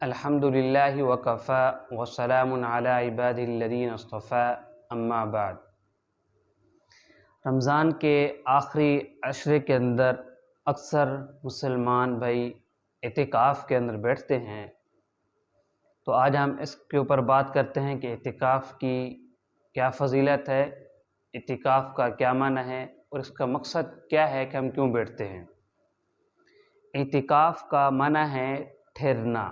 الحمدللہ وکفا وسلام علی عبادہ الذین اصطفی اما بعد۔ رمضان کے آخری عشرے کے اندر اکثر مسلمان بھائی اعتکاف کے اندر بیٹھتے ہیں، تو آج ہم اس کے اوپر بات کرتے ہیں کہ اعتکاف کی کیا فضیلت ہے، اعتکاف کا کیا معنی ہے اور اس کا مقصد کیا ہے کہ ہم کیوں بیٹھتے ہیں۔ اعتکاف کا معنی ہے ٹھہرنا،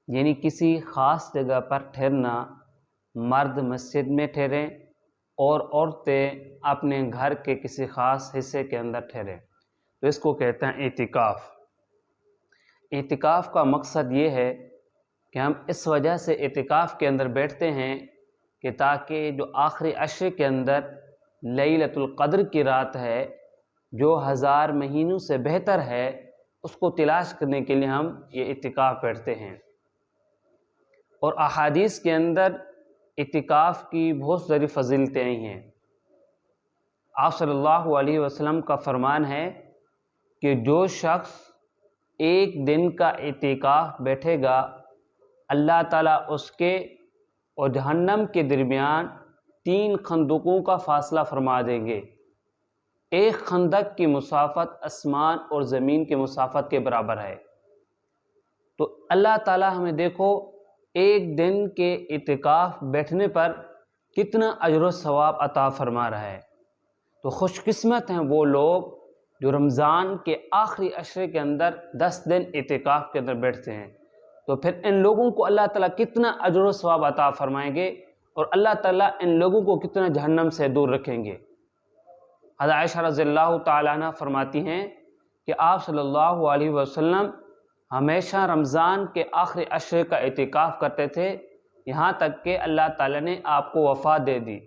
یعنی کسی خاص جگہ پر ٹھہرنا۔ مرد مسجد میں ٹھہریں اور عورتیں اپنے گھر کے کسی خاص حصے کے اندر ٹھہریں، تو اس کو کہتے ہیں اعتکاف۔ اعتکاف کا مقصد یہ ہے کہ ہم اس وجہ سے اعتکاف کے اندر بیٹھتے ہیں کہ تاکہ جو آخری عشرے کے اندر لیلۃ القدر کی رات ہے، جو 1000 مہینوں سے بہتر ہے، اس کو تلاش کرنے کے لیے ہم یہ اعتکاف بیٹھتے ہیں۔ اور احادیث کے اندر اعتکاف کی بہت ساری فضیلتیں ہیں۔ آپ صلی اللہ علیہ وسلم کا فرمان ہے کہ جو شخص ایک دن کا اعتکاف بیٹھے گا، اللہ تعالیٰ اس کے اور جہنم کے درمیان 3 خندقوں کا فاصلہ فرما دیں گے۔ ایک خندق کی مسافت آسمان اور زمین کے مسافت کے برابر ہے۔ تو اللہ تعالیٰ ہمیں دیکھو ایک دن کے اعتکاف بیٹھنے پر کتنا اجر و ثواب عطا فرما رہا ہے۔ تو خوش قسمت ہیں وہ لوگ جو رمضان کے آخری عشرے کے اندر 10 دن اعتکاف کے اندر بیٹھتے ہیں، تو پھر ان لوگوں کو اللہ تعالیٰ کتنا اجر و ثواب عطا فرمائیں گے اور اللہ تعالیٰ ان لوگوں کو کتنا جہنم سے دور رکھیں گے۔ حضرت عائشہ رضی اللہ تعالیٰ عنہ فرماتی ہیں کہ آپ صلی اللہ علیہ وسلم ہمیشہ رمضان کے آخری عشرے کا اعتکاف کرتے تھے، یہاں تک کہ اللہ تعالیٰ نے آپ کو وفات دے دی۔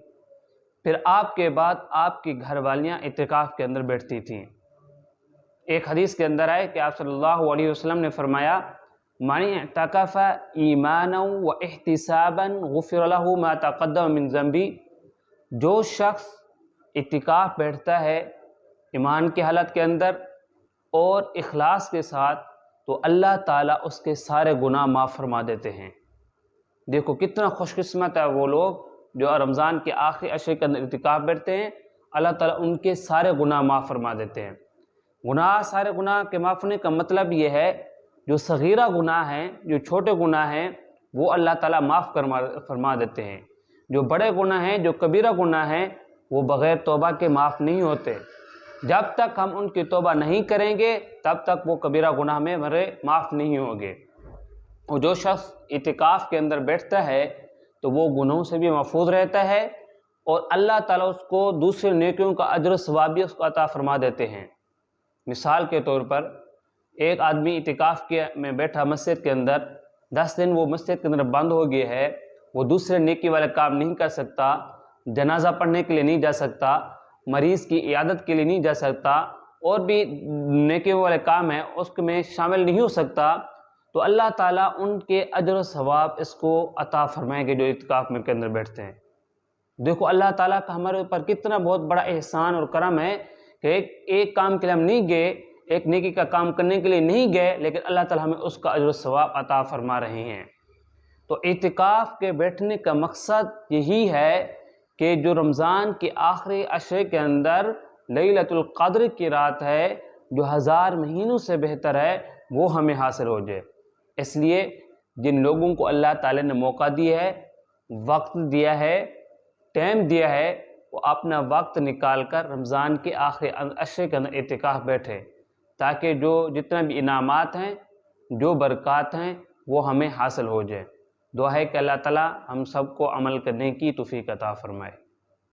پھر آپ کے بعد آپ کی گھر والیاں اعتکاف کے اندر بیٹھتی تھیں۔ ایک حدیث کے اندر آئے کہ آپ صلی اللہ علیہ وسلم نے فرمایا، من اعتکف ایمانا و احتسابا غفر له ما تقدم من ذنبی، جو شخص اعتکاف بیٹھتا ہے ایمان کی حالت کے اندر اور اخلاص کے ساتھ، تو اللہ تعالیٰ اس کے سارے گناہ معاف فرما دیتے ہیں۔ دیکھو کتنا خوش قسمت ہے وہ لوگ جو رمضان کے آخری عشرے کے اندر اعتکاف بیٹھتے ہیں، اللہ تعالیٰ ان کے سارے گناہ معاف فرما دیتے ہیں۔ سارے گناہ کے معاف ہونے کا مطلب یہ ہے جو صغیرہ گناہ ہیں، جو چھوٹے گناہ ہیں، وہ اللہ تعالیٰ معاف فرما دیتے ہیں۔ جو بڑے گناہ ہیں، جو کبیرہ گناہ ہیں، وہ بغیر توبہ کے معاف نہیں ہوتے۔ جب تک ہم ان کی توبہ نہیں کریں گے تب تک وہ کبیرہ گناہ میں معاف نہیں ہوں گے۔ اور جو شخص اعتکاف کے اندر بیٹھتا ہے تو وہ گناہوں سے بھی محفوظ رہتا ہے اور اللہ تعالیٰ اس کو دوسرے نیکیوں کا اجر و ثواب بھی اس کو عطا فرما دیتے ہیں۔ مثال کے طور پر ایک آدمی اعتکاف میں بیٹھا مسجد کے اندر، 10 دن وہ مسجد کے اندر بند ہو گیا ہے، وہ دوسرے نیکی والے کام نہیں کر سکتا، جنازہ پڑھنے کے لیے نہیں جا سکتا، مریض کی عیادت کے لیے نہیں جا سکتا، اور بھی نیکی والے کام ہیں اس میں شامل نہیں ہو سکتا، تو اللہ تعالیٰ ان کے اجر و ثواب اس کو عطا فرمائیں گے جو اعتکاف میں کے اندر بیٹھتے ہیں۔ دیکھو اللہ تعالیٰ کا ہمارے اوپر کتنا بہت بڑا احسان اور کرم ہے کہ ایک کام کے لیے ہم نہیں گئے، ایک نیکی کا کام کرنے کے لیے نہیں گئے، لیکن اللہ تعالیٰ ہمیں اس کا اجر و ثواب عطا فرما رہے ہیں۔ تو اعتکاف کے بیٹھنے کا مقصد یہی ہے کہ جو رمضان کے آخری عشرے کے اندر لیلۃ القدر کی رات ہے، جو 1000 مہینوں سے بہتر ہے، وہ ہمیں حاصل ہو جائے۔ اس لیے جن لوگوں کو اللہ تعالیٰ نے موقع دیا ہے، وقت دیا ہے، ٹائم دیا ہے، وہ اپنا وقت نکال کر رمضان کے آخری عشرے کے اندر اعتکاف بیٹھے، تاکہ جو جتنے بھی انعامات ہیں، جو برکات ہیں، وہ ہمیں حاصل ہو جائے۔ دعا ہے کہ اللہ تعالیٰ ہم سب کو عمل کرنے کی توفیق عطا فرمائے۔